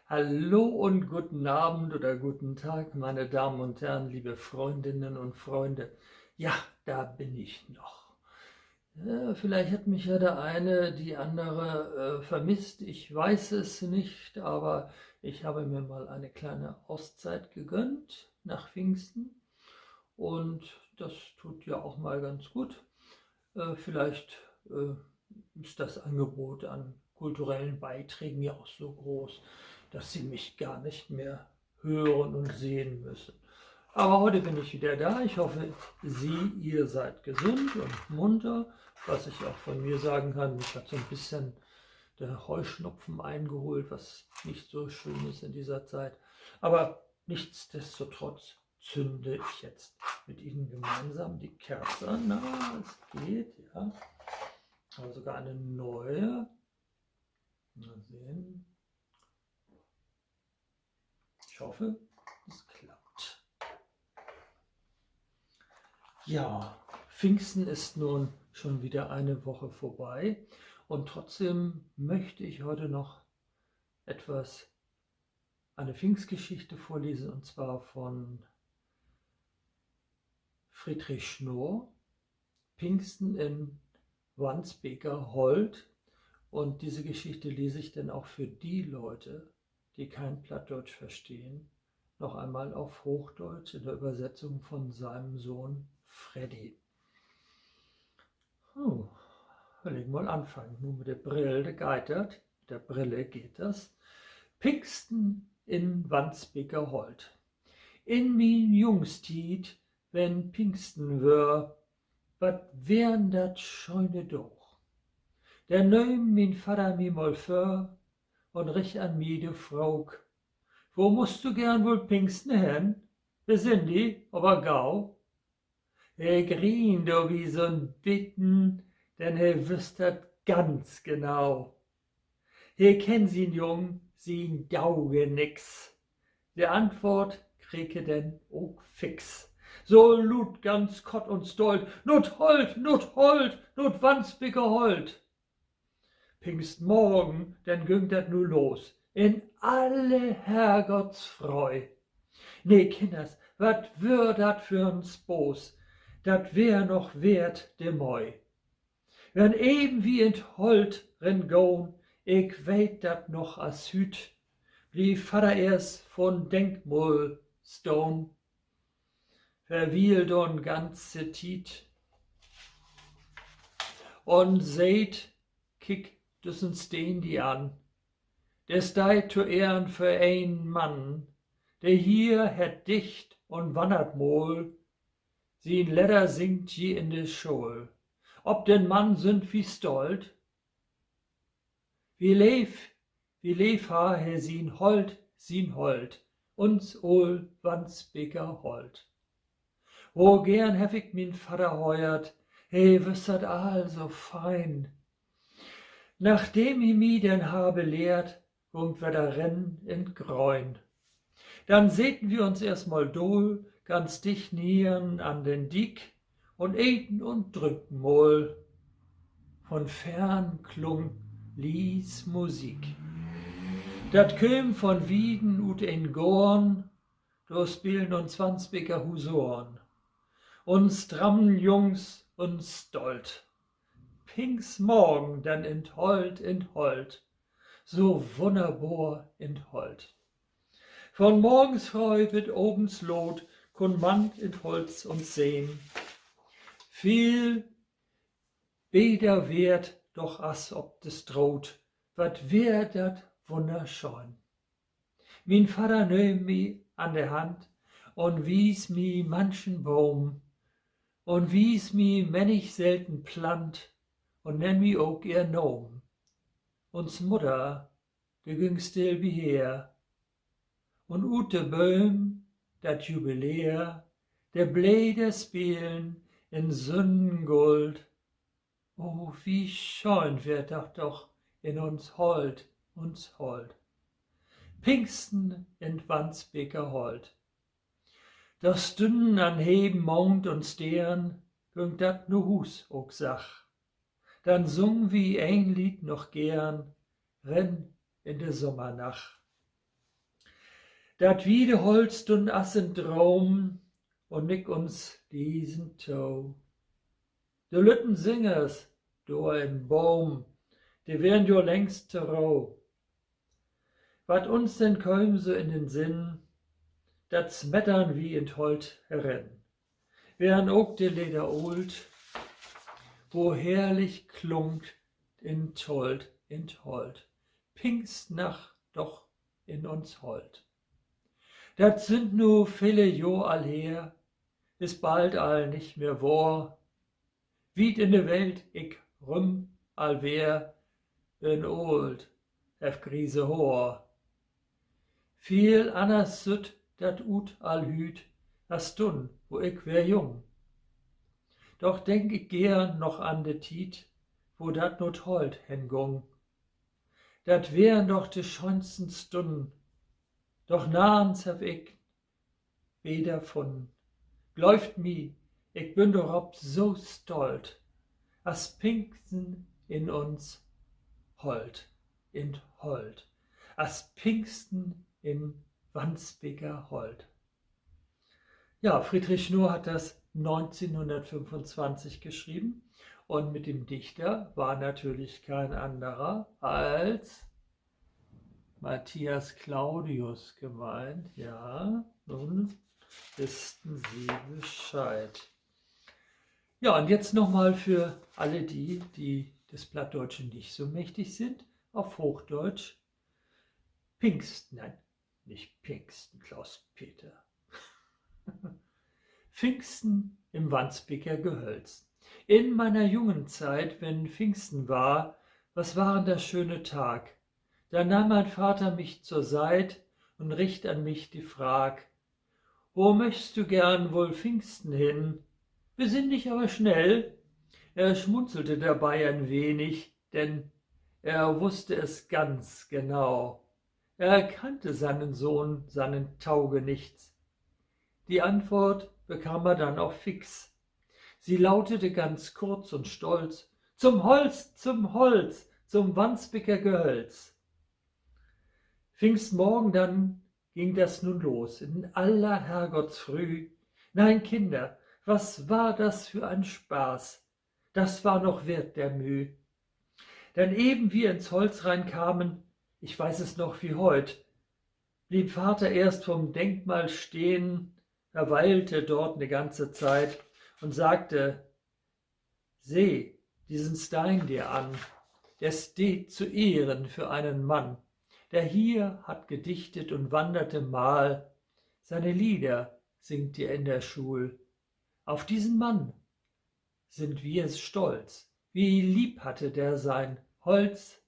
Hallo und guten Abend oder guten Tag, meine Damen und Herren, liebe Freundinnen und Freunde. Ja, da bin ich noch. Vielleicht hat mich ja der eine, die andere vermisst. Ich weiß es nicht, aber ich habe mir mal eine kleine Auszeit gegönnt nach Pfingsten. Und das tut ja auch mal ganz gut. Vielleicht ist das Angebot an kulturellen Beiträgen ja auch so groß, dass Sie mich gar nicht mehr hören und sehen müssen. Aber heute bin ich wieder da. Ich hoffe, ihr seid gesund und munter. Was ich auch von mir sagen kann, mich hat so ein bisschen der Heuschnupfen eingeholt, was nicht so schön ist in dieser Zeit. Aber nichtsdestotrotz zünde ich jetzt mit Ihnen gemeinsam die Kerze an. Na, es geht, ja. Aber sogar eine neue. Mal sehen. Ich hoffe, es klappt. Ja, Pfingsten ist nun schon wieder eine Woche vorbei und trotzdem möchte ich heute noch eine Pfingstgeschichte vorlesen, und zwar von Friedrich Schnorr, Pfingsten in Wandsbeker-Hold. Und diese Geschichte lese ich dann auch für die Leute, die kein Plattdeutsch verstehen, noch einmal auf Hochdeutsch in der Übersetzung von seinem Sohn Freddy. Will ich mal anfangen. Nur mit der Brille geitert. Mit der Brille geht das. Pfingsten in Wandsbeker-Hold. In min Jungstied, wenn Pfingsten wär, wat wär'n dat scheune doch. Der neum min Vater mi mal für und rich an mi de Fraug. Wo musst du gern wohl Pfingsten hen? Besinn die, aber gau. Er grien do wie so'n Bitten, denn er wüsst dat ganz genau. He kenn sin Jung, sin Dauge nix. Der Antwort kriege denn ook fix. So lud ganz Kott und Stolt, not hold, not hold, not Wandsbeker Hold. Pfingstmorgen, denn ging dat nu los, in alle Herrgottsfreu. Nee, Kinders, wat wär dat für'n Spoos, dat wär noch wert de Moi. Wenn eben wie in Hold ren goon, ich weet dat noch as hüt, blieb Vater erst von Denkmol stone, verwiel don ganze Tiet. Und seht, kick düssen Steen die an, der steit zu Ehren für ein Mann, der hier het dicht und wandert mol, sin Leder singt je in de Schol. Ob den Mann sind wie stolt, wie leef ha he sin Hold, uns ol Wandsbeker Hold. Wo gern hef ich min Vater heuert, he wüssert all so fein. Nachdem i mi denn habe lehrt, gungt wir da rennen in Gräun. Dann säten wir uns erstmal dohl, ganz dicht nieren an den Diek und eten und drücken mol. Von fern klung Lies Musik. Dat köm von Wieden ut in Gorn, do spielen uns Wandsbeker Husorn. Uns drammen Jungs und stolt. Pfingstmorgen dann in Hold, so wunderbar in Hold. Von morgens früh wird obens Lot, kun man in Holz und sehn. Viel beder wert, doch as ob des droht, wat wär dat wunderschön. Min Vater nöm mi an der Hand und wies mi manchen Baum und wies mi männig selten Plant und nenn mi ook ihr Nom. Uns Mutter, de ging still wie her, und ut de Böhm, dat Jubiläer, der Bläder spielen in Sonnengold. Oh, wie schön wird doch in uns Hold. Pfingsten in Wandsbeker Hold. Doch Stunden an heben Mond und Stern, ging dat nu Hus ook sach. Dann sung wie ein Lied noch gern, renn in de Sommernacht. Dat wiede holst und assen Traum und nick uns diesen Tau. De Lütten singers, do im Baum, die wären jo längst rau. Wat uns denn käum so in den Sinn, dat smettern wie in Holt herin. Wären ook de Leder old, wo herrlich klungt in Told, in Holt. Pfingstnacht doch in uns Holt. Dat sind nu viele Jo all her, is bald all nicht mehr wahr. Wied in de Welt ich rum all wer, in old, hef Grise Hoor. Viel anders süd dat ut all hüt, as dun, wo ich wär jung. Doch denk ich gern noch an de Tiet, wo dat not Holt hengong. Dat wären doch de schönsten Stunden, doch nahens hab ich weder von. Gläuft mi, ich bin doch ob so stolt, as Pfingsten in uns Holt, in Holt, as Pfingsten in Wandsbeker Holt. Ja, Friedrich Schnurr hat das 1925 geschrieben und mit dem Dichter war natürlich kein anderer als Matthias Claudius gemeint. Ja, nun wissen Sie Bescheid. Ja, und jetzt nochmal für alle die des Plattdeutschen nicht so mächtig sind, auf Hochdeutsch Pfingsten, nein, nicht Pfingsten, Klaus-Peter. Pfingsten im Wandsbeker Gehölz. In meiner jungen Zeit, wenn Pfingsten war, was waren das schöne Tag. Da nahm mein Vater mich zur Seit und richt an mich die Frag: Wo möchtst du gern wohl Pfingsten hin? Besinn dich aber schnell. Er schmunzelte dabei ein wenig, denn er wusste es ganz genau. Er kannte seinen Sohn, seinen Taugenichts. Die Antwort bekam er dann auch fix. Sie lautete ganz kurz und stolz: Zum Holz, zum Holz, zum Wandsbeker Gehölz. Pfingstmorgen dann ging das nun los, in aller Herrgottsfrüh. Nein, Kinder, was war das für ein Spaß? Das war noch wert der Müh. Denn eben wir ins Holz reinkamen, ich weiß es noch wie heut, blieb Vater erst vom Denkmal stehen, er weilte dort eine ganze Zeit und sagte: Seh diesen Stein dir an, der steht zu Ehren für einen Mann, der hier hat gedichtet und wanderte mal, seine Lieder singt dir in der Schul. Auf diesen Mann sind wir stolz, wie lieb hatte der sein Holz,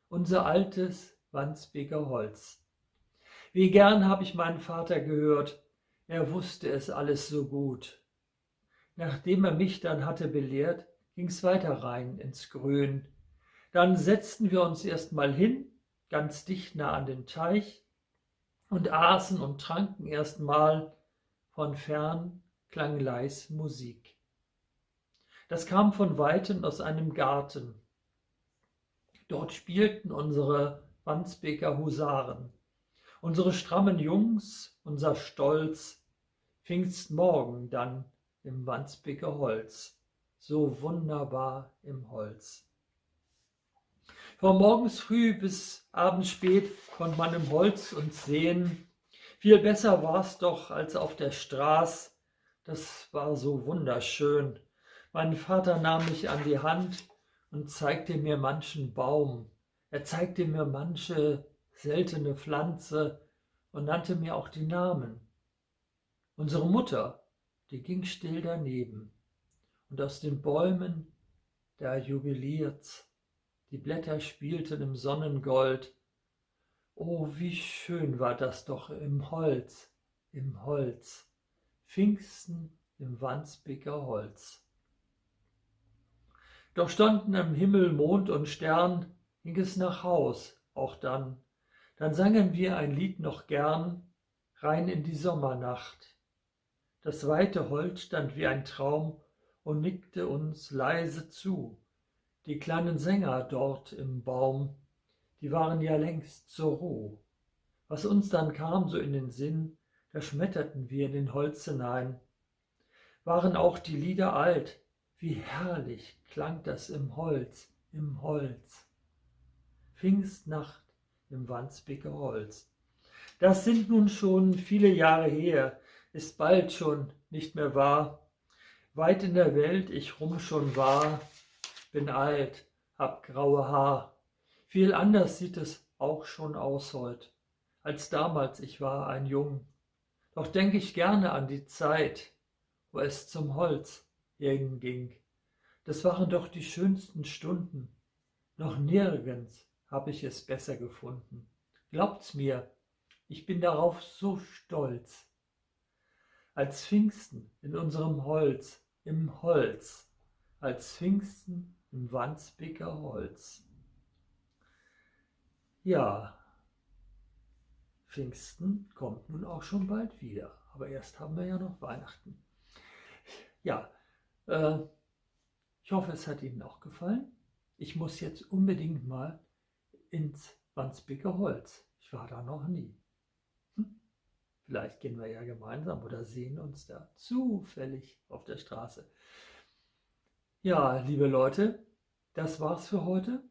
unser altes Wandsbeker Holz. Wie gern hab ich meinen Vater gehört, er wusste es alles so gut. Nachdem er mich dann hatte belehrt, ging's weiter rein ins Grün. Dann setzten wir uns erst mal hin, ganz dicht nah an den Teich, und aßen und tranken erst mal, von fern klang leis Musik. Das kam von Weitem aus einem Garten. Dort spielten unsere Wandsbeker Husaren, unsere strammen Jungs, unser Stolz, Pfingstmorgen dann im Wandsbeker Holz, so wunderbar im Holz. Von morgens früh bis abends spät konnte man im Holz uns sehen. Viel besser war's doch als auf der Straß. Das war so wunderschön. Mein Vater nahm mich an die Hand und zeigte mir manchen Baum. Er zeigte mir manche seltene Pflanze und nannte mir auch die Namen. Unsere Mutter, die ging still daneben. Und aus den Bäumen, da jubiliert's. Die Blätter spielten im Sonnengold. Oh, wie schön war das doch im Holz, im Holz. Pfingsten im Wandsbeker Holz. Doch standen am Himmel Mond und Stern, ging es nach Haus, auch dann. Dann sangen wir ein Lied noch gern, rein in die Sommernacht. Das weite Holz stand wie ein Traum und nickte uns leise zu. Die kleinen Sänger dort im Baum, die waren ja längst zur Ruh. Was uns dann kam so in den Sinn, da schmetterten wir in den Holz hinein. Waren auch die Lieder alt, wie herrlich klang das im Holz, im Holz. Pfingstnacht im Wandsbeker Holz. Das sind nun schon viele Jahre her, ist bald schon nicht mehr wahr. Weit in der Welt ich rum schon war, bin alt, hab graue Haar. Viel anders sieht es auch schon aus heut, als damals ich war ein Jung. Doch denk ich gerne an die Zeit, wo es zum Holz ging. Das waren doch die schönsten Stunden. Noch nirgends hab ich es besser gefunden. Glaubt's mir, ich bin darauf so stolz. Als Pfingsten in unserem Holz, im Holz, als Pfingsten im Wandsbeker Holz. Ja, Pfingsten kommt nun auch schon bald wieder, aber erst haben wir ja noch Weihnachten. Ja, ich hoffe, es hat Ihnen auch gefallen. Ich muss jetzt unbedingt mal ins Wandsbeker Holz. Ich war da noch nie. Vielleicht gehen wir ja gemeinsam oder sehen uns da zufällig auf der Straße. Ja, liebe Leute, das war's für heute.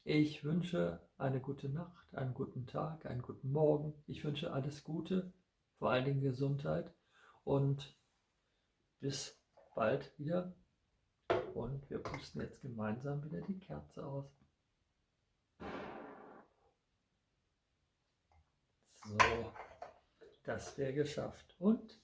Ich wünsche eine gute Nacht, einen guten Tag, einen guten Morgen. Ich wünsche alles Gute, vor allen Dingen Gesundheit und bis bald wieder. Und wir pusten jetzt gemeinsam wieder die Kerze aus. So, das wäre geschafft. Und